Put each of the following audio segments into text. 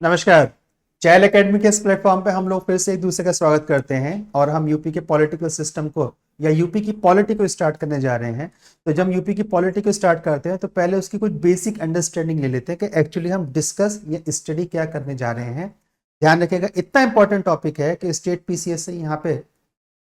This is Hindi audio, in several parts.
नमस्कार। चैल एकेडमी के इस प्लेटफॉर्म पे हम लोग फिर से एक दूसरे का स्वागत करते हैं और हम यूपी के पॉलिटिकल सिस्टम को या यूपी की पॉलिटी को स्टार्ट करने जा रहे हैं। तो जब यूपी की पॉलिटी को स्टार्ट करते हैं तो पहले उसकी कुछ बेसिक अंडरस्टैंडिंग ले लेते हैं कि एक्चुअली हम डिस्कस या स्टडी क्या करने जा रहे हैं। ध्यान रखिएगा, इतना इंपॉर्टेंट टॉपिक है कि स्टेट पीसीएस से यहाँ पे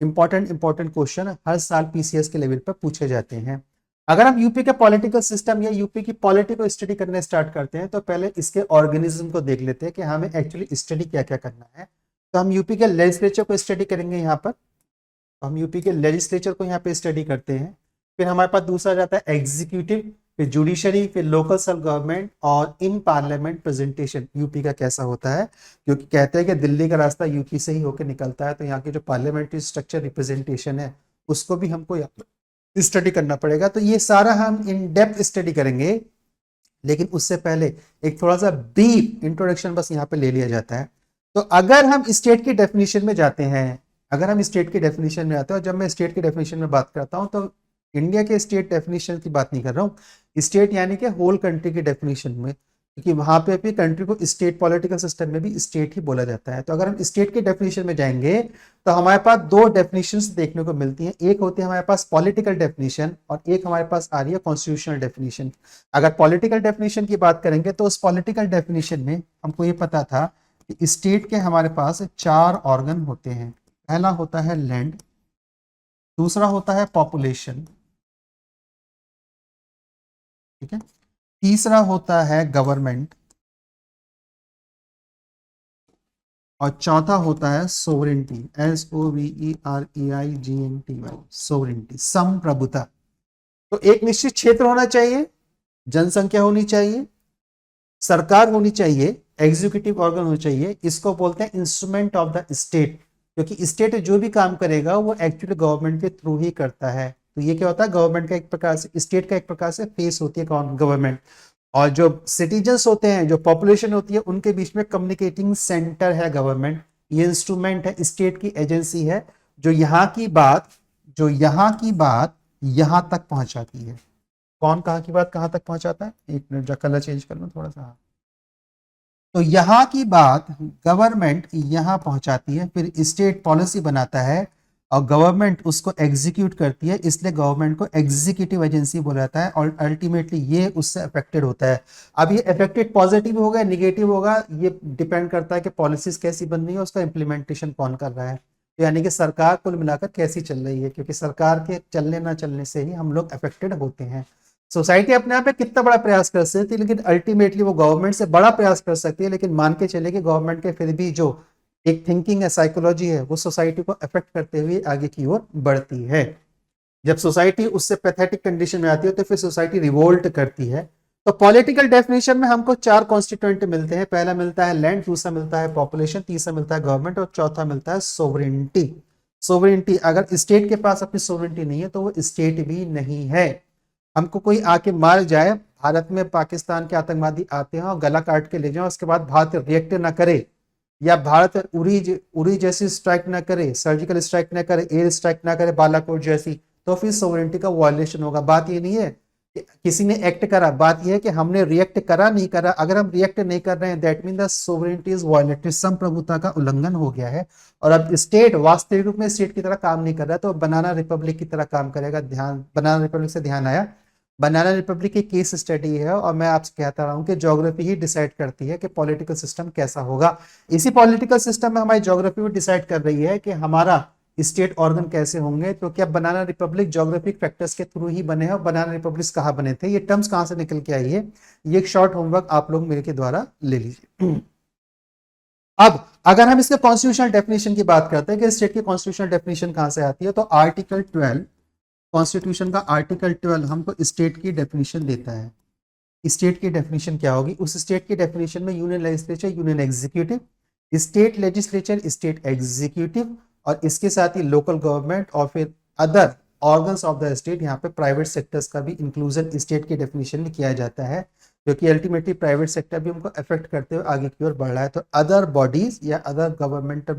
इंपॉर्टेंट क्वेश्चन हर साल पीसीएस के लेवल पर पूछे जाते हैं। अगर हम यूपी के पॉलिटिकल सिस्टम या यूपी की पॉलिटी को स्टडी करने स्टार्ट करते हैं तो पहले इसके ऑर्गेनिज्म को देख लेते हैं कि हमें एक्चुअली स्टडी क्या क्या करना है। तो हम यूपी के लेजिस्लेचर को स्टडी करेंगे यहाँ पर। तो हम यूपी के लेजिस्लेचर को यहाँ पे स्टडी करते हैं। फिर हमारे पास दूसरा जाता है एग्जीक्यूटिव, फिर जुडिशरी, फिर लोकल सेल्फ गवर्नमेंट और इन पार्लियामेंट प्रेजेंटेशन यूपी का कैसा होता है, क्योंकि कहते हैं कि दिल्ली का रास्ता यूपी से ही होकर निकलता है। तो यहाँ की जो पार्लियामेंट्री स्ट्रक्चर रिप्रेजेंटेशन है उसको भी हमको स्टडी करना पड़ेगा। तो ये सारा हम इन डेप्थ स्टडी करेंगे, लेकिन उससे पहले एक थोड़ा सा ब्रीफ इंट्रोडक्शन बस यहाँ पे ले लिया जाता है। तो अगर हम स्टेट की डेफिनेशन में जाते हैं, अगर हम स्टेट की डेफिनेशन में आते हैं, और जब मैं स्टेट की डेफिनेशन में बात करता हूं तो इंडिया के स्टेट डेफिनेशन की बात नहीं कर रहा हूँ, स्टेट यानी कि होल कंट्री की डेफिनेशन में, क्योंकि वहां पे भी कंट्री को स्टेट पॉलिटिकल सिस्टम में भी स्टेट ही बोला जाता है। तो अगर हम स्टेट की डेफिनेशन में जाएंगे तो हमारे पास दो डेफिनेशंस देखने को मिलती हैं। एक होती है हमारे पास पॉलिटिकल डेफिनेशन और एक हमारे पास आ रही है कॉन्स्टिट्यूशनल डेफिनेशन। अगर पॉलिटिकल डेफिनेशन की बात करेंगे तो उस पॉलिटिकल डेफिनेशन में हमको ये पता था कि स्टेट के हमारे पास 4 ऑर्गन होते हैं। पहला होता है लैंड, दूसरा होता है पॉपुलेशन, ठीक है, तीसरा होता है गवर्नमेंट और चौथा होता है सोवरेंटी, SOVEREIGNTY, सोवरेंटी, संप्रभुता। तो एक निश्चित क्षेत्र होना चाहिए, जनसंख्या होनी चाहिए, सरकार होनी चाहिए, एग्जीक्यूटिव ऑर्गन होना चाहिए। इसको बोलते हैं इंस्ट्रूमेंट ऑफ द स्टेट, क्योंकि स्टेट जो भी काम करेगा वो एक्चुअली गवर्नमेंट के थ्रू ही करता है। तो ये क्या होता है, गवर्नमेंट का एक प्रकार से, स्टेट का एक प्रकार से फेस होती है गवर्नमेंट, और जो सिटीजन्स होते हैं, जो पॉपुलेशन होती है, उनके बीच में कम्युनिकेटिंग सेंटर है गवर्नमेंट। ये इंस्ट्रूमेंट है, स्टेट की एजेंसी है जो यहाँ की बात यहाँ तक पहुंचाती है। कौन कहाँ की बात कहाँ तक पहुंचाता है, एक मिनट जा कलर चेंज कर लो थोड़ा सा। तो यहाँ की बात गवर्नमेंट यहाँ पहुंचाती है, फिर स्टेट पॉलिसी बनाता है और गवर्नमेंट उसको एग्जीक्यूट करती है, इसलिए गवर्नमेंट को एग्जीक्यूटिव एजेंसी बोला जाता है और अल्टीमेटली ये उससे अफेक्टेड होता है। अब ये अफेक्टेड पॉजिटिव होगा निगेटिव होगा, ये डिपेंड करता है कि पॉलिसीज कैसी बन रही है, उसका इम्प्लीमेंटेशन कौन कर रहा है। तो यानी कि सरकार कुल मिलाकर कैसी चल रही है, क्योंकि सरकार के चलने ना चलने से ही हम लोग अफेक्टेड होते हैं। सोसाइटी अपने आप में कितना बड़ा प्रयास कर सकती है, लेकिन अल्टीमेटली वो गवर्नमेंट से बड़ा प्रयास कर सकती है, लेकिन मान के चले कि गवर्नमेंट के फिर भी जो एक थिंकिंग है, साइकोलॉजी है, वो सोसाइटी को अफेक्ट करते हुए आगे की ओर बढ़ती है। जब सोसाइटी उससे पैथेटिक कंडीशन में आती है तो फिर सोसाइटी रिवोल्ट करती है। तो पॉलिटिकल डेफिनेशन में हमको 4 कॉन्स्टिट्यूएंट मिलते हैं। पहला मिलता है लैंड, दूसरा मिलता है पॉपुलेशन, तीसरा मिलता है गवर्नमेंट और चौथा मिलता है सोवरेंटी। सोवरेंटी, अगर स्टेट के पास अपनी सोवरेंटी नहीं है तो वो स्टेट भी नहीं है। हमको कोई आके मार जाए, भारत में पाकिस्तान के आतंकवादी आते हैं और गला काट के ले जाए, उसके बाद भारत रिएक्ट ना करे, या भारत उरी जैसी स्ट्राइक ना करे, सर्जिकल स्ट्राइक ना करे, एयर स्ट्राइक ना करे बालाकोट जैसी, तो फिर सोवरेंटी का वायलेशन होगा। बात ये नहीं है कि किसी ने एक्ट करा, बात यह है कि हमने रिएक्ट करा नहीं करा। अगर हम रिएक्ट नहीं कर रहे हैं that mean the sovereignty is violated, संप्रभुता का उल्लंघन हो गया है। और अब स्टेट वास्तविक रूप में स्टेट की तरह काम नहीं कर रहा, तो बनाना रिपब्लिक की तरह काम करेगा। ध्यान, बनाना रिपब्लिक से ध्यान आया, बनाना रिपब्लिक की केस स्टडी है और मैं आपसे कहता रहा हूं कि ज्योग्राफी ही डिसाइड करती है कि पॉलिटिकल सिस्टम कैसा होगा। इसी पॉलिटिकल सिस्टम में हमारी ज्योग्राफी भी डिसाइड कर रही है कि हमारा स्टेट ऑर्गन कैसे होंगे। तो क्या बनाना रिपब्लिक ज्योग्राफिक फैक्टर्स के थ्रू ही बने हैं, और बनाना रिपब्लिक कहाँ बने थे, ये टर्म्स कहाँ से निकल के आई है, ये एक शॉर्ट होमवर्क आप लोग मेरे के द्वारा ले लीजिए। अब अगर हम इसके कॉन्स्टिट्यूशनल डेफिनेशन की बात करते हैं कि स्टेट की कॉन्स्टिट्यूशनल डेफिनेशन कहां से आती है, तो आर्टिकल 12, कॉन्स्टिट्यूशन का आर्टिकल 12 हमको स्टेट की डेफिनेशन देता है। स्टेट की डेफिनेशन क्या होगी, उस स्टेट की डेफिनेशन में union legislature, union executive, state legislature, state executive, और इसके साथ ही लोकल गवर्नमेंट और फिर other organs of the state. यहाँ पे प्राइवेट सेक्टर्स का भी इंक्लूजन स्टेट की डेफिनेशन में किया जाता है, क्योंकि अल्टीमेटली प्राइवेट सेक्टर भी हमको अफेक्ट करते हुए आगे की ओर बढ़ रहा है। तो अदर बॉडीज या अदर गवर्नमेंटल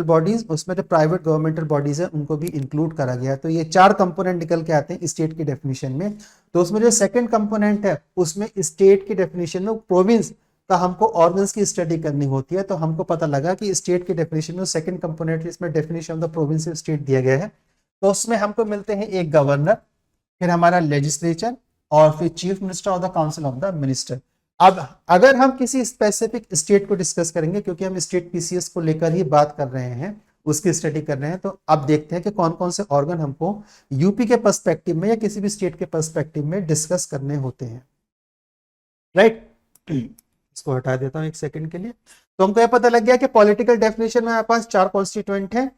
बॉडीज, उसमें जो प्राइवेट गवर्नमेंटल बॉडीज है उनको भी इंक्लूड करा गया। तो ये 4 कंपोनेंट निकल के आते हैं स्टेट की डेफिनेशन में। तो उसमें जो सेकंड कंपोनेंट है उसमें स्टेट की डेफिनेशन में प्रोविंस का हमको ऑर्गन्स की स्टडी करनी होती है, तो हमको पता लगा कि स्टेट की डेफिनेशन में सेकंड कंपोनेंट इसमें definition of the province of state दिया गया है। तो उसमें हमको मिलते हैं एक गवर्नर, फिर हमारा लेजिस्लेचर, और फिर chief minister of the council of the minister. अब अगर हम किसी स्पेसिफिक स्टेट को डिस्कस करेंगे, क्योंकि हम स्टेट पीसीएस को लेकर ही बात कर रहे हैं, उसकी स्टडी कर रहे हैं, तो अब देखते हैं कि कौन कौन से ऑर्गन हमको यूपी के पर्सपेक्टिव में या किसी भी स्टेट के पर्सपेक्टिव में डिस्कस करने होते हैं। राइट, इसको हटा देता हूं एक सेकंड के लिए। तो हमको यह पता लग गया कि पॉलिटिकल डेफिनेशन में हमारे पास 4 कॉन्स्टिट्यूएंट है,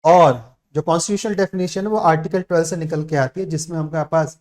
और जो कॉन्स्टिट्यूशनल डेफिनेशन है वो आर्टिकल 12 से निकल के आती है, जिसमें हमारे पास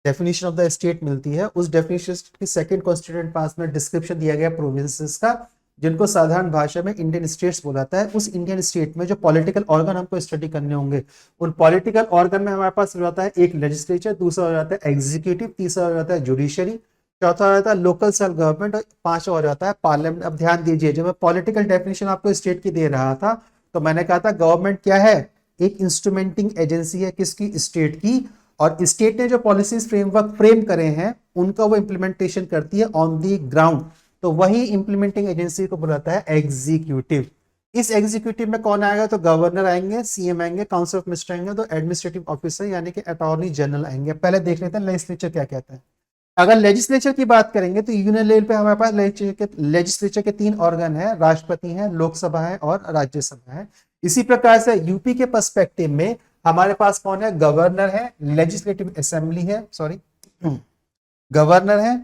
डेफिनेशन ऑफ द स्टेट मिलती है। उस डेफिनेशन की सेकंड कॉन्स्टिट्यूएंट पास में डिस्क्रिप्शन दिया गया प्रोविंसेस का, जिनको साधारण भाषा में इंडियन स्टेट्स बोलाता है। उस इंडियन स्टेट में जो पॉलिटिकल ऑर्गन हमको स्टडी करने होंगे, उन पॉलिटिकल ऑर्गन में हमारे पास हो जाता है एक लेजिस्लेचर, दूसरा हो जाता है एग्जीक्यूटिव, तीसरा हो जाता है जुडिशरी, चौथा हो जाता है लोकल सेल्फ गवर्नमेंट, और पांचवा हो जाता है पार्लियामेंट। अब ध्यान दीजिए, जब मैं पॉलिटिकल डेफिनेशन आपको स्टेट की दे रहा था, तो मैंने कहा था गवर्नमेंट क्या है, एक इंस्ट्रूमेंटिंग एजेंसी है, किसकी, स्टेट की, और स्टेट ने जो पॉलिसीज फ्रेमवर्क फ्रेम करे हैं उनका वो इंप्लीमेंटेशन करती है ऑन दी ग्राउंड। तो वही इंप्लीमेंटिंग एजेंसी को बुलाता है एग्जीक्यूटिव। इस एग्जीक्यूटिव में कौन आएगा, तो गवर्नर आएंगे, सीएम आएंगे, काउंसिल ऑफ मिनिस्टर आएंगे, तो एडमिनिस्ट्रेटिव ऑफिसर यानी कि अटॉर्नी जनरल आएंगे। पहले देख लेते हैं लेजिस्लेचर क्या कहता है। अगर लेजिस्लेचर की बात करेंगे तो यूनियन लेवल पे हमारे पास लेजिस्लेचर के 3 ऑर्गन है, राष्ट्रपति है, लोकसभा है और राज्यसभा है। इसी प्रकार से यूपी के पर्सपेक्टिव में हमारे पास कौन है, गवर्नर है, लेजिस्लेटिव असेंबली है, सॉरी गवर्नर है,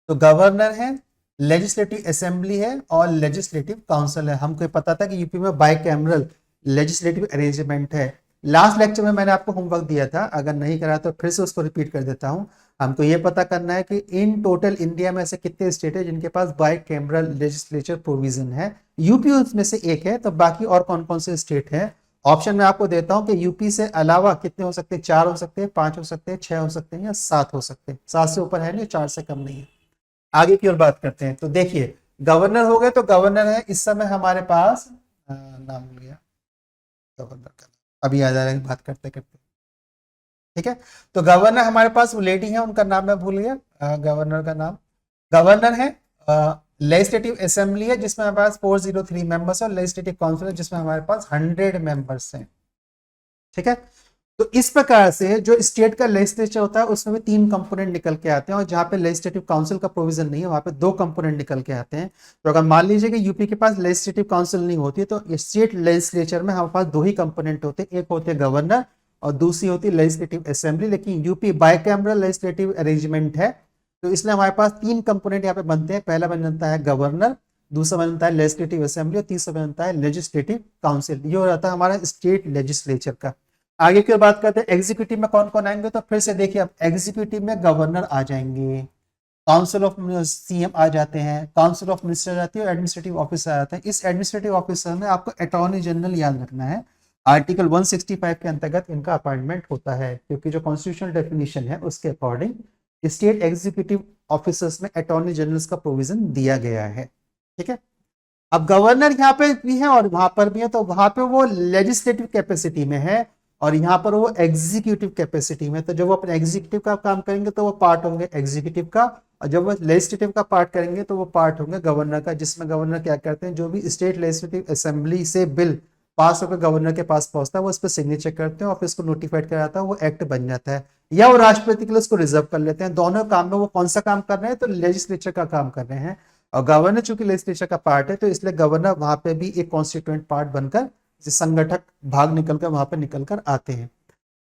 तो गवर्नर है, लेजिस्लेटिव असेंबली है और लेजिस्लेटिव काउंसिल है। हमको पता था कि यूपी में बाइकैमरल लेजिस्लेटिव अरेंजमेंट है। लास्ट लेक्चर में मैंने आपको होमवर्क दिया था, अगर नहीं करा तो फिर से उसको रिपीट कर देता हूं। हमको ये पता करना है कि इन टोटल इंडिया में ऐसे कितने स्टेट है जिनके पास बाइकैमरल लेजिस्लेचर प्रोविजन है। यूपी उसमें से एक है, तो बाकी और कौन कौन से स्टेट है। ऑप्शन में आपको देता हूं कि यूपी से अलावा कितने हो सकते हैं, 4 हो सकते हैं, 5 हो सकते हैं, 6 हो सकते हैं या 7 हो सकते हैं। 7 से ऊपर है नहीं, 4 से कम नहीं है। आगे की ओर बात करते हैं। तो देखिए, गवर्नर हो गए, तो गवर्नर है इस समय हमारे पास, नाम भूल गया गवर्नर का, अभी याद आ रहा है बात करते करते। ठीक है, तो गवर्नर हमारे पास वो लेडी है, उनका नाम मैं भूल गया, गवर्नर का नाम। गवर्नर है, लेजिस्लेटिव असेंबली है जिसमें हमारे पास 403 मेंबर्स है, और लेजिस्लेटिव काउंसिल है जिसमें हमारे पास 100 मेंबर्स हैं। ठीक है, तो इस प्रकार से जो स्टेट का लेजिस्लेचर होता है उसमें भी 3 कंपोनेंट निकल के आते हैं, और जहां पे लेजिस्लेटिव काउंसिल का प्रोविजन नहीं है वहां पे 2 कंपोनेंट निकल के आते हैं। तो अगर मान लीजिए कि यूपी के पास लेजिस्लेटिव काउंसिल नहीं होती, तो स्टेट लेजिस्लेचर में हमारे पास 2 ही कंपोनेंट होते हैं, एक होते हैं गवर्नर और दूसरी होती है लेजिस्लेटिव असेंबली। लेकिन यूपी बाइकैमरल लेजिस्लेटिव अरेंजमेंट है, तो इसलिए हमारे पास 3 कंपोनेंट यहाँ पे बनते हैं। पहला बनता है गवर्नर, दूसरा बनता है लेजिस्लेटिव असेंबली, और तीसरा बनता है लेजिस्लेटिव काउंसिल। ये हो जाता है हमारा स्टेट लेजिस्लेचर का। आगे की बात करते हैं एग्जीक्यूटिव में कौन कौन आएंगे। तो फिर से देखिए, अब एग्जीक्यूटिव में गवर्नर आ जाएंगे, काउंसिल ऑफ सीएम आ जाते हैं, काउंसिल ऑफ मिनिस्टर आ जाती है, और एडमिनिस्ट्रेटिव ऑफिसर आ जाते हैं। इस एडमिनिस्ट्रेटिव ऑफिसर में आपको अटॉर्नी जनरल याद रखना है, आर्टिकल 165 के अंतर्गत इनका अपॉइंटमेंट होता है, क्योंकि जो कॉन्स्टिट्यूशनल डेफिनेशन है उसके अकॉर्डिंग स्टेट एग्जीक्यूटिव ऑफिसर्स में अटॉर्नी जनरल का प्रोविजन दिया गया है। ठीक है, अब गवर्नर यहाँ पे भी है और वहां पर भी है, तो वहां पे वो लेजिस्लेटिव कैपेसिटी में है और यहाँ पर वो एग्जीक्यूटिव कैपेसिटी में। तो जब वो अपने एग्जीक्यूटिव का काम करेंगे तो वो पार्ट होंगे एग्जीक्यूटिव का, और जब वो लेजिस्लेटिव का पार्ट करेंगे तो वो पार्ट होंगे गवर्नर का, जिसमें गवर्नर क्या करते हैं, जो भी स्टेट लेजिस्लेटिव असेंबली से बिल पास होकर गवर्नर के पास पहुंचता है वो उस पर सिग्नेचर करते हैं और फिर उसको नोटिफाइड कराता है, वो एक्ट बन जाता है, या वो राष्ट्रपति के लिए उसको रिजर्व कर लेते हैं। दोनों काम में वो कौन सा काम कर रहे हैं, तो लेजिस्लेचर का काम कर रहे हैं, और गवर्नर चूंकि लेजिस्लेचर का पार्ट है तो इसलिए गवर्नर वहां पे भी एक कॉन्स्टिट्यूएंट पार्ट बनकर संगठक भाग निकलकर वहां पे निकलकर आते हैं।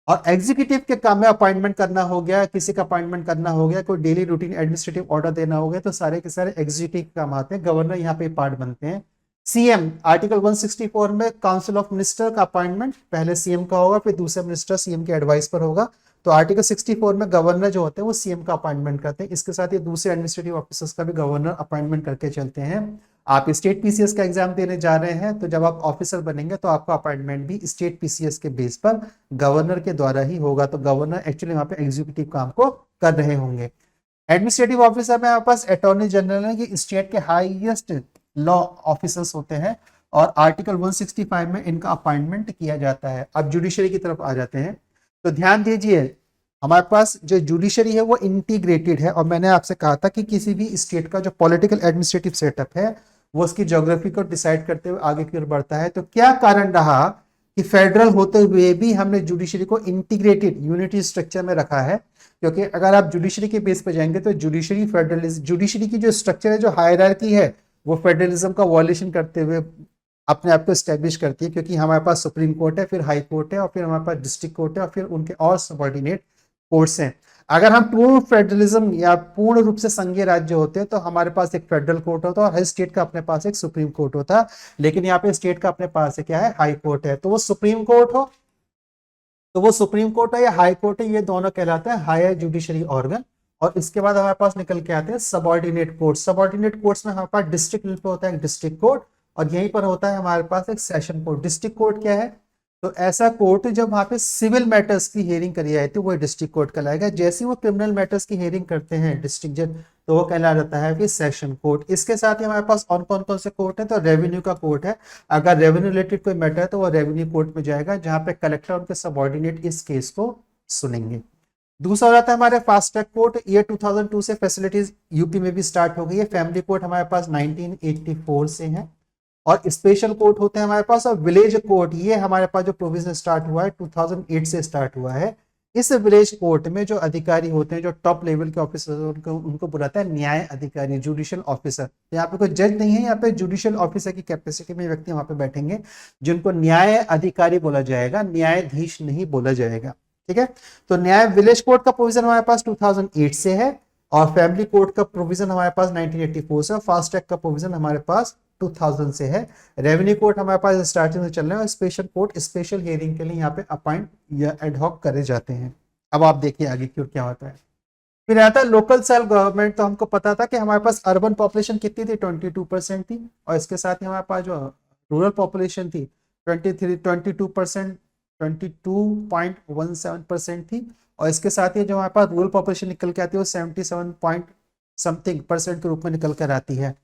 और एग्जीक्यूटिव के काम में अपॉइंटमेंट करना हो गया, किसी का अपॉइंटमेंट करना हो गया, कोई डेली रूटीन एडमिनिस्ट्रेटिव ऑर्डर देना हो गया, तो सारे के सारे एग्जीक्यूटिव काम आते हैं। गवर्नर यहाँ पे पार्ट बनते हैं। सीएम आर्टिकल 164 में काउंसिल ऑफ मिनिस्टर का अपॉइंटमेंट पहले सीएम का होगा, फिर दूसरा मिनिस्टर सीएम के एडवाइस पर होगा। तो आर्टिकल 64 में गवर्नर जो होते हैं वो सीएम का अपॉइंटमेंट करते हैं। इसके साथ ही दूसरे एडमिनिस्ट्रेटिव ऑफिसर्स का भी गवर्नर अपॉइंटमेंट करके चलते हैं। आप स्टेट पीसीएस का एग्जाम देने जा रहे हैं, तो जब आप ऑफिसर बनेंगे तो आपका अपॉइंटमेंट भी स्टेट पीसीएस के बेस पर गवर्नर के द्वारा ही होगा। तो गवर्नर एक्चुअली वहां पे एग्जीक्यूटिव काम को कर रहे होंगे। एडमिनिस्ट्रेटिव ऑफिसर में हमारे पास अटॉर्नी जनरल है, ये स्टेट के हाईएस्ट लॉ ऑफिसर्स होते हैं, और आर्टिकल 165 में इनका अपॉइंटमेंट किया जाता है। अब जुडिशरी की तरफ आ जाते हैं, तो ध्यान दीजिए, हमारे पास जो जुडिशरी है वो इंटीग्रेटेड है, और मैंने आपसे कहा था कि किसी भी स्टेट का जो पॉलिटिकल एडमिनिस्ट्रेटिव सेटअप है वो उसकी ज्योग्राफी को डिसाइड करते हुए आगे की ओर बढ़ता है। तो क्या कारण रहा कि फेडरल होते हुए भी हमने जुडिशरी को इंटीग्रेटेड यूनिटी स्ट्रक्चर में रखा है? क्योंकि अगर आप जुडिशरी के बेस पर जाएंगे तो जुडिशरी फेडरलिज्म, जुडिशरी की जो स्ट्रक्चर है, जो हायरार्की है, वो फेडरलिज्म का वॉल्यूशन करते हुए अपने आप को स्टैब्लिश करती है, क्योंकि हमारे पास सुप्रीम कोर्ट है, फिर हाई कोर्ट है, और फिर हमारे पास डिस्ट्रिक्ट कोर्ट है, और फिर उनके और सबॉर्डिनेट कोर्ट्स हैं। अगर हम पूर्ण फेडरलिज्म या पूर्ण रूप से संघीय राज्य होते तो हमारे पास एक फेडरल कोर्ट होता और हर स्टेट का अपने पास एक सुप्रीम कोर्ट होता, लेकिन यहाँ पे स्टेट का अपने पास है क्या है, हाई कोर्ट है। तो वो सुप्रीम कोर्ट हो, तो वो सुप्रीम कोर्ट है या हाई कोर्ट है, ये दोनों कहलाता है हायर जुडिशरी ऑर्गन। और इसके बाद हमारे पास निकल के आते हैं सबॉर्डिनेट कोर्ट। सबॉर्डिनेट कोर्ट्स में हमारे पास डिस्ट्रिक्ट लेवल पे होता है डिस्ट्रिक्ट कोर्ट, और यहीं पर होता है हमारे पास एक सेशन कोर्ट। डिस्ट्रिक्ट कोर्ट क्या है? तो ऐसा कोर्ट जब वहां पे सिविल मैटर्स की हियरिंग करी जाती है वो डिस्ट्रिक्ट कोर्ट कहलाएगा। जैसे वो क्रिमिनल मैटर्स की हियरिंग करते हैं डिस्ट्रिक्ट जज, तो वो कहला जाता है फिर सेशन कोर्ट। इसके साथ ही हमारे पास और कौन कौन से कोर्ट है? तो रेवेन्यू का कोर्ट है। अगर रेवेन्यू रिलेटेड कोई मैटर है तो वो रेवेन्यू कोर्ट में जाएगा, जहां पे कलेक्टर और उनके सबॉर्डिनेट इस केस को सुनेंगे। दूसरा हो जाता है हमारे फास्ट ट्रैक कोर्ट। ये 2002 से फैसिलिटीज यूपी में भी स्टार्ट हो गई है। फैमिली कोर्ट हमारे पास 1984 से है। और स्पेशल कोर्ट होते हैं हमारे पास, और विलेज कोर्ट ये हमारे पास जो प्रोविजन स्टार्ट हुआ है 2008 से स्टार्ट हुआ है। इस विलेज कोर्ट में जो अधिकारी होते हैं, जो टॉप लेवल के ऑफिसर, उनको बुलाता है न्याय अधिकारी, जुडिशियल ऑफिसर। यहाँ पे कोई जज नहीं है, यहाँ पे जुडिशियल ऑफिसर की कैपेसिटी में व्यक्ति वहां पे बैठेंगे, जिनको न्याय अधिकारी बोला जाएगा, न्यायाधीश नहीं बोला जाएगा। ठीक है, तो न्याय विलेज कोर्ट का प्रोविजन हमारे पास 2008 से है, और फैमिली कोर्ट का प्रोविजन हमारे पास 1984 से, और फास्ट ट्रैक का प्रोविजन हमारे पास 2000 से है। रेवेन्यू कोर्ट हमारे पास स्टार्टिंग से चल रहे हैं, और स्पेशल कोर्ट स्पेशल हियरिंग के लिए यहाँ पे अपॉइंट या एडहॉक करे जाते हैं। अब आप देखिए आगे क्यों क्या होता है। फिर आता है लोकल सेल्फ गवर्नमेंट। तो हमको पता था कि हमारे पास अर्बन पॉपुलेशन कितनी थी, 22% थी, और इसके साथ ही हमारे पास जो रूरल पॉपुलेशन थी 22%, 22.17% थी, और इसके साथ ही जो हमारे पास रूरल पॉपुलेशन निकल के आती है वो 77 पॉइंट समथिंग परसेंट के रूप में निकल कर आती है।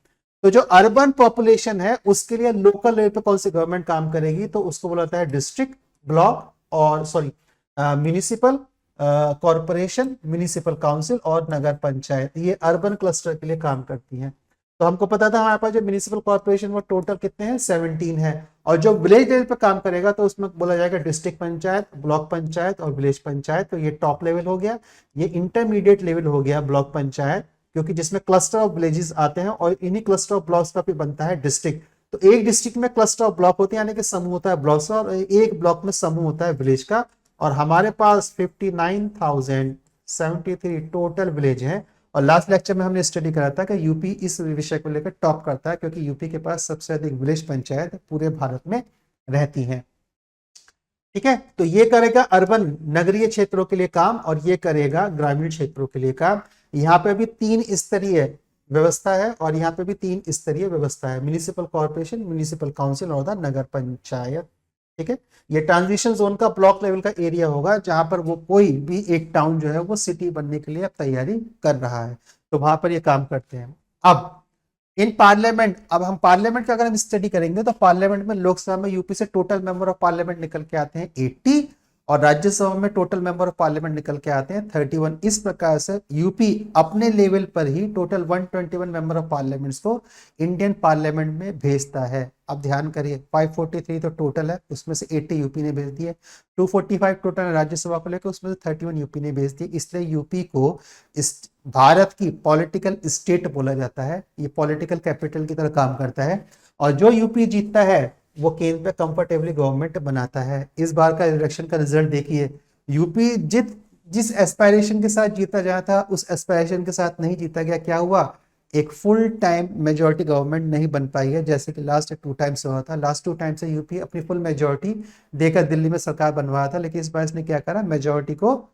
तो जो अर्बन पॉपुलेशन है उसके लिए लोकल लेवल पे कौन सी गवर्नमेंट काम करेगी, तो उसको बोला जाता है डिस्ट्रिक्ट, ब्लॉक, और sorry municipal corporation, municipal council और नगर पंचायत। ये अर्बन क्लस्टर के लिए काम करती हैं। तो हमको पता था हमारे पास जो म्यूनिसिपल कॉर्पोरेशन वो टोटल कितने हैं, 17 है। और जो विलेज लेवल पे काम करेगा तो उसमें बोला जाएगा डिस्ट्रिक्ट पंचायत, ब्लॉक पंचायत और विलेज पंचायत। तो ये टॉप लेवल हो गया। ये इंटरमीडिएट लेवल हो गया ब्लॉक पंचायत, क्योंकि जिसमें क्लस्टर ऑफ विलेजेस आते हैं, और इन्हीं क्लस्टर ऑफ ब्लॉक्स का भी बनता है डिस्ट्रिक्ट। तो एक डिस्ट्रिक्ट में क्लस्टर ऑफ ब्लॉक होते हैं, यानी कि समूह होता है ब्लॉक्स, और एक ब्लॉक में समूह होता है विलेज का। और हमारे पास 59,073 टोटल विलेज हैं। और लास्ट लेक्चर में हमने स्टडी करा था कि यूपी इस विषय को लेकर टॉप करता है, क्योंकि यूपी के पास सबसे अधिक विलेज पंचायत पूरे भारत में रहती हैं। ठीक है, तो ये करेगा अर्बन नगरीय क्षेत्रों के लिए काम, और ये करेगा ग्रामीण क्षेत्रों के लिए काम। यहाँ पे भी 3 स्तरीय व्यवस्था है, और यहाँ पे भी 3 स्तरीय व्यवस्था है, म्यूनिसिपल कॉर्पोरेशन, म्यूनिसिपल काउंसिल और नगर पंचायत। ठीक है, ये ट्रांजिशन जोन का ब्लॉक लेवल का एरिया होगा, जहां पर वो कोई भी एक टाउन जो है वो सिटी बनने के लिए अब तैयारी कर रहा है, तो वहां पर ये काम करते हैं। अब इन पार्लियामेंट, अब हम पार्लियामेंट का अगर हम स्टडी करेंगे तो पार्लियामेंट में लोकसभा में यूपी से टोटल मेंबर ऑफ पार्लियामेंट निकल के आते हैं 80, और राज्यसभा में टोटल मेंबर ऑफ पार्लियामेंट निकल के आते हैं 31। इस प्रकार से यूपी अपने लेवल पर ही टोटल 121 मेंबर ऑफ पार्लियामेंट्स को इंडियन पार्लियामेंट में भेजता है। अब ध्यान करिए, 543 तो टोटल है, उसमें से 80 यूपी ने भेज दिए, 245 टोटल राज्यसभा को लेकर, उसमें से 31 यूपी ने भेज दिए। इसलिए यूपी को इस भारत की पॉलिटिकल स्टेट बोला जाता है, ये पॉलिटिकल कैपिटल की तरह काम करता है। और जो यूपी जीतता है वो केंद्र पे कंफर्टेबली गवर्नमेंट बनाता है। इस बार का इलेक्शन का रिजल्ट देखिए, यूपी जिस एस्पायरेशन के साथ जीता जाना था उस एस्पायरेशन के साथ नहीं जीता गया। क्या हुआ, एक फुल टाइम मेजोरिटी गवर्नमेंट नहीं बन पाई है, जैसे कि लास्ट 2 टाइम से हुआ था। लास्ट 2 टाइम से यूपी अपनी फुल मेजोरिटी देकर दिल्ली में सरकार बनवाया था, लेकिन इस बार इसने क्या करा, मेजोरिटी को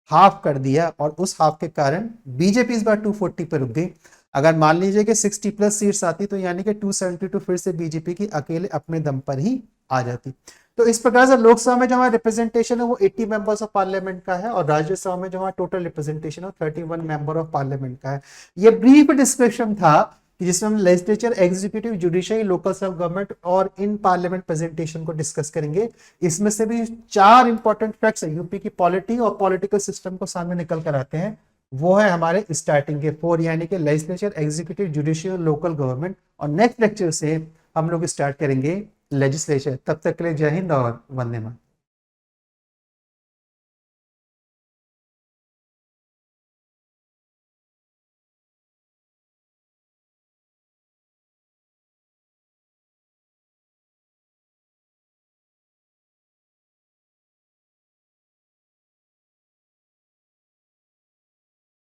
हाफ कर दिया, और उस हाफ के कारण बीजेपी इस बार 240 पर रुक गई। अगर मान लीजिए कि 60+ सीट्स आती तो यानी कि 272 फिर से बीजेपी की अकेले अपने दम पर ही आ जाती। तो इस प्रकार से लोकसभा में जो हमारा रिप्रेजेंटेशन है वो 80 मेंबर्स ऑफ पार्लियामेंट का है, और राज्यसभा में जो हमारा टोटल रिप्रेजेंटेशन है 31 मेंबर ऑफ पार्लियामेंट का है। ये ब्रीफ डिस्क्रिप्शन था कि जिसमें हम legislature, executive, judiciary, local self government और इन पार्लियामेंट प्रेजेंटेशन को डिस्कस करेंगे। इसमें से भी 4 इंपॉर्टेंट फैक्ट्स यूपी की पॉलिटी और पॉलिटिकल सिस्टम को सामने निकल कर आते हैं। वो है हमारे स्टार्टिंग के 4, यानी कि legislature, executive, judiciary, local government. और नेक्स्ट लेक्चर से हम लोग स्टार्ट करेंगे लेजिस्लेचर। तब तक के लिए जय हिंद और वंदे मातरम।